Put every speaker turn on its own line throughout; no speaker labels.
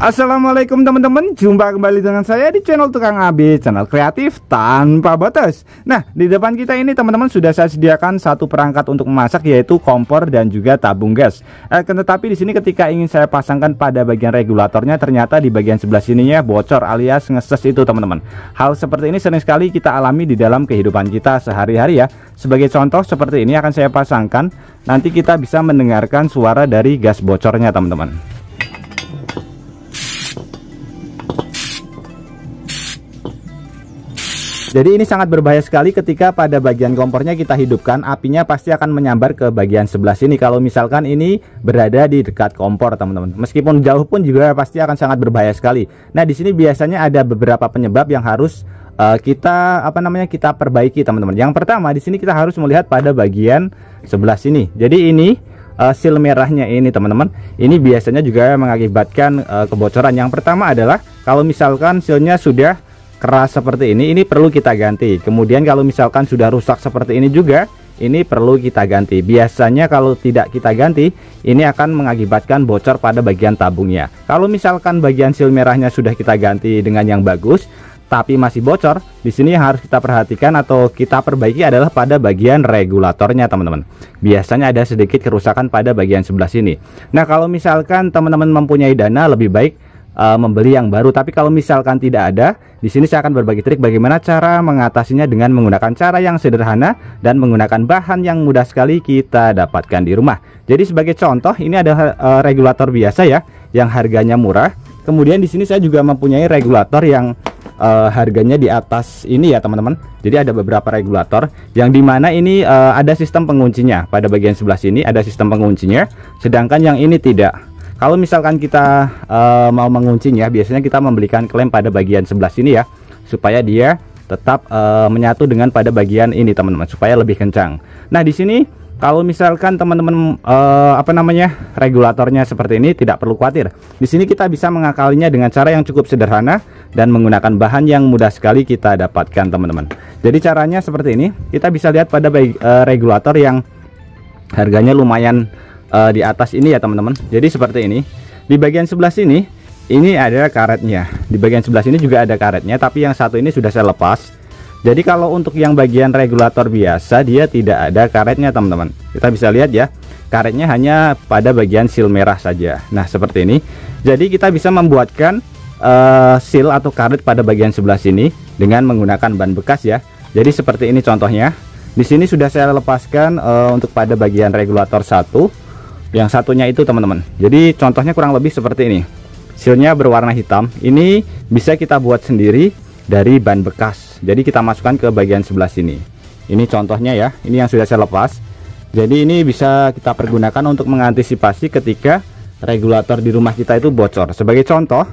Assalamualaikum teman-teman, jumpa kembali dengan saya di channel Tukang AB, channel kreatif tanpa batas. Nah, di depan kita ini teman-teman sudah saya sediakan satu perangkat untuk memasak, yaitu kompor dan juga tabung gas. Tetapi di sini ketika ingin saya pasangkan pada bagian regulatornya, ternyata di bagian sebelah sininya bocor alias ngeses itu teman-teman. Hal seperti ini sering sekali kita alami di dalam kehidupan kita sehari-hari ya. Sebagai contoh seperti ini akan saya pasangkan, nanti kita bisa mendengarkan suara dari gas bocornya teman-teman. Jadi ini sangat berbahaya sekali ketika pada bagian kompornya kita hidupkan, apinya pasti akan menyambar ke bagian sebelah sini kalau misalkan ini berada di dekat kompor teman-teman. Meskipun jauh pun juga pasti akan sangat berbahaya sekali. Nah, di sini biasanya ada beberapa penyebab yang harus kita perbaiki teman-teman. Yang pertama, di sini kita harus melihat pada bagian sebelah sini. Jadi ini seal merahnya ini teman-teman, ini biasanya juga mengakibatkan kebocoran. Yang pertama adalah kalau misalkan sealnya sudah keras seperti ini perlu kita ganti. Kemudian kalau misalkan sudah rusak seperti ini juga, ini perlu kita ganti. Biasanya kalau tidak kita ganti, ini akan mengakibatkan bocor pada bagian tabungnya. Kalau misalkan bagian seal merahnya sudah kita ganti dengan yang bagus, tapi masih bocor, di sini yang harus kita perhatikan atau kita perbaiki adalah pada bagian regulatornya teman-teman. Biasanya ada sedikit kerusakan pada bagian sebelah sini. Nah, kalau misalkan teman-teman mempunyai dana, lebih baik membeli yang baru. Tapi kalau misalkan tidak ada, di sini saya akan berbagi trik bagaimana cara mengatasinya dengan menggunakan cara yang sederhana dan menggunakan bahan yang mudah sekali kita dapatkan di rumah. Jadi sebagai contoh, ini ada regulator biasa ya, yang harganya murah. Kemudian di sini saya juga mempunyai regulator yang harganya di atas ini ya teman-teman. Jadi ada beberapa regulator yang dimana ini ada sistem penguncinya. Pada bagian sebelah sini ada sistem penguncinya, sedangkan yang ini tidak. Kalau misalkan kita mau menguncinya, biasanya kita membelikan klem pada bagian sebelah sini ya, supaya dia tetap menyatu dengan pada bagian ini teman-teman, supaya lebih kencang. Nah, di sini kalau misalkan teman-teman regulatornya seperti ini, tidak perlu khawatir. Di sini kita bisa mengakalinya dengan cara yang cukup sederhana dan menggunakan bahan yang mudah sekali kita dapatkan teman-teman. Jadi caranya seperti ini. Kita bisa lihat pada regulator yang harganya lumayan di atas ini ya teman-teman. Jadi seperti ini. Di bagian sebelah sini ini ada karetnya. Di bagian sebelah sini juga ada karetnya, tapi yang satu ini sudah saya lepas. Jadi kalau untuk yang bagian regulator biasa, dia tidak ada karetnya teman-teman. Kita bisa lihat ya, karetnya hanya pada bagian seal merah saja. Nah, seperti ini. Jadi kita bisa membuatkan seal atau karet pada bagian sebelah sini dengan menggunakan ban bekas ya. Jadi seperti ini contohnya. Di sini sudah saya lepaskan untuk pada bagian regulator satu. Yang satunya itu teman-teman. Jadi contohnya kurang lebih seperti ini. Sealnya berwarna hitam. Ini bisa kita buat sendiri dari ban bekas. Jadi kita masukkan ke bagian sebelah sini. Ini contohnya ya. Ini yang sudah saya lepas. Jadi ini bisa kita pergunakan untuk mengantisipasi ketika regulator di rumah kita itu bocor. Sebagai contoh,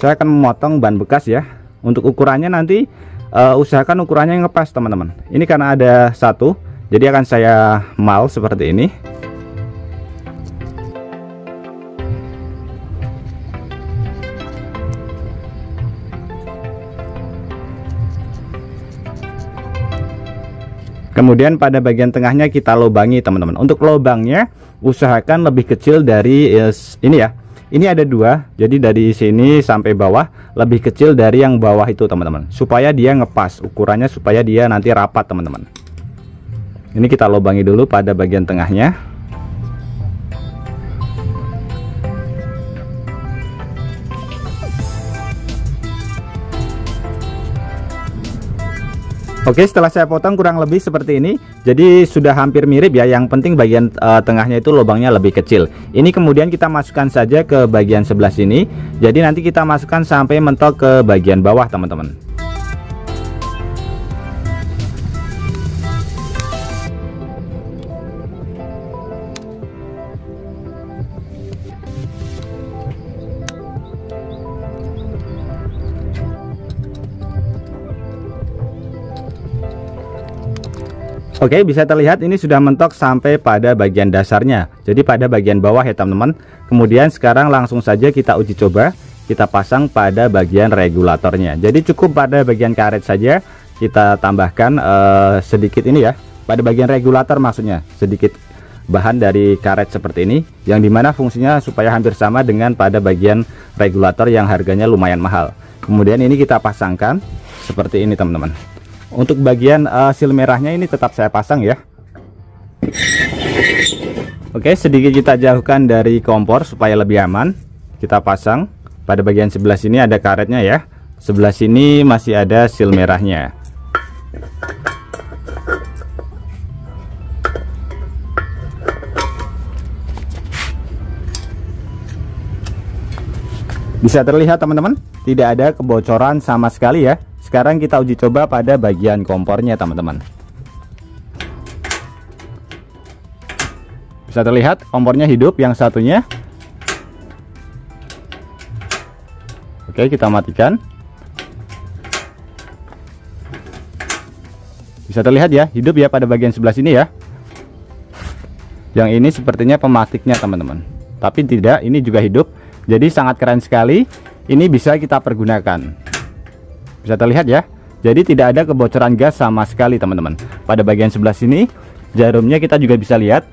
saya akan memotong ban bekas ya. Untuk ukurannya nanti usahakan ukurannya yang ngepas teman-teman. Ini karena ada satu, jadi akan saya mal seperti ini. Kemudian pada bagian tengahnya kita lubangi teman-teman. Untuk lubangnya usahakan lebih kecil dari ini ya. Ini ada dua, jadi dari sini sampai bawah lebih kecil dari yang bawah itu teman-teman, supaya dia ngepas ukurannya, supaya dia nanti rapat teman-teman. Ini kita lubangi dulu pada bagian tengahnya. Oke, setelah saya potong kurang lebih seperti ini. Jadi sudah hampir mirip ya. Yang penting bagian tengahnya itu lubangnya lebih kecil. Ini kemudian kita masukkan saja ke bagian sebelah sini. Jadi nanti kita masukkan sampai mentok ke bagian bawah teman-teman. Oke, bisa terlihat ini sudah mentok sampai pada bagian dasarnya. Jadi pada bagian bawah ya teman-teman. Kemudian sekarang langsung saja kita uji coba. Kita pasang pada bagian regulatornya. Jadi cukup pada bagian karet saja kita tambahkan sedikit ini ya. Pada bagian regulator maksudnya sedikit bahan dari karet seperti ini, yang dimana fungsinya supaya hampir sama dengan pada bagian regulator yang harganya lumayan mahal. Kemudian ini kita pasangkan seperti ini teman-teman. Untuk bagian seal merahnya ini tetap saya pasang ya. Oke, sedikit kita jauhkan dari kompor supaya lebih aman. Kita pasang pada bagian sebelah sini ada karetnya ya, sebelah sini masih ada seal merahnya. Bisa terlihat teman-teman, tidak ada kebocoran sama sekali ya. Sekarang kita uji coba pada bagian kompornya teman-teman. Bisa terlihat kompornya hidup yang satunya. Oke, kita matikan. Bisa terlihat ya, hidup ya pada bagian sebelah sini ya. Yang ini sepertinya pematiknya teman-teman, tapi tidak, ini juga hidup. Jadi sangat keren sekali. Ini bisa kita pergunakan. Bisa terlihat ya. Jadi tidak ada kebocoran gas sama sekali teman-teman. Pada bagian sebelah sini jarumnya kita juga bisa lihat,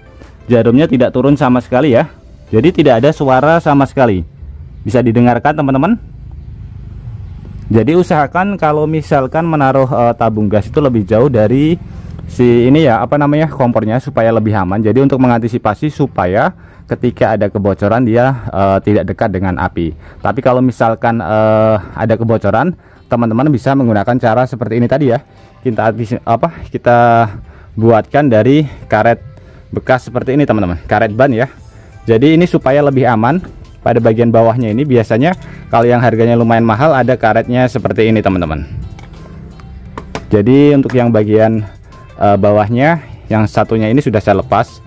jarumnya tidak turun sama sekali ya. Jadi tidak ada suara sama sekali. Bisa didengarkan teman-teman. Jadi usahakan kalau misalkan menaruh tabung gas itu lebih jauh dari si ini ya, apa namanya, kompornya, supaya lebih aman. Jadi untuk mengantisipasi supaya ketika ada kebocoran dia tidak dekat dengan api. Tapi kalau misalkan ada kebocoran, teman-teman bisa menggunakan cara seperti ini tadi ya. Kita buatkan dari karet bekas seperti ini teman-teman, karet ban ya. Jadi ini supaya lebih aman. Pada bagian bawahnya ini biasanya kalau yang harganya lumayan mahal ada karetnya seperti ini teman-teman. Jadi untuk yang bagian bawahnya, yang satunya ini sudah saya lepas.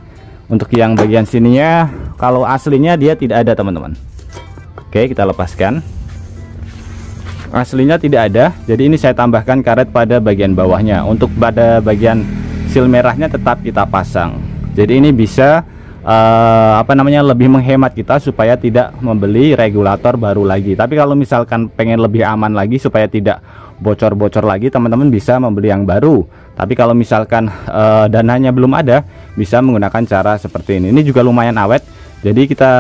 Untuk yang bagian sininya, kalau aslinya dia tidak ada teman-teman. Oke, kita lepaskan. Aslinya tidak ada, jadi ini saya tambahkan karet pada bagian bawahnya. Untuk pada bagian seal merahnya tetap kita pasang. Jadi ini bisa lebih menghemat kita supaya tidak membeli regulator baru lagi. Tapi kalau misalkan pengen lebih aman lagi supaya tidak bocor-bocor lagi, teman-teman bisa membeli yang baru. Tapi kalau misalkan dananya belum ada, bisa menggunakan cara seperti ini. Ini juga lumayan awet, jadi kita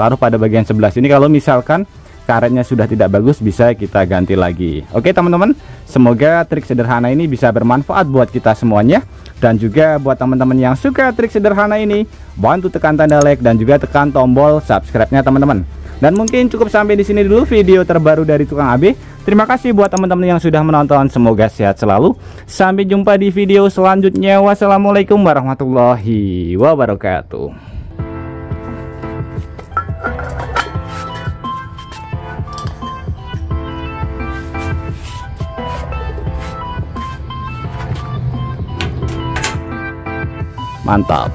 taruh pada bagian sebelah sini. Kalau misalkan karetnya sudah tidak bagus, bisa kita ganti lagi. Oke teman-teman, semoga trik sederhana ini bisa bermanfaat buat kita semuanya. Dan juga buat teman-teman yang suka trik sederhana ini, bantu tekan tanda like dan juga tekan tombol subscribe-nya teman-teman. Dan mungkin cukup sampai di sini dulu video terbaru dari Tukang AB. Terima kasih buat teman-teman yang sudah menonton. Semoga sehat selalu. Sampai jumpa di video selanjutnya. Wassalamualaikum warahmatullahi wabarakatuh. Mantap.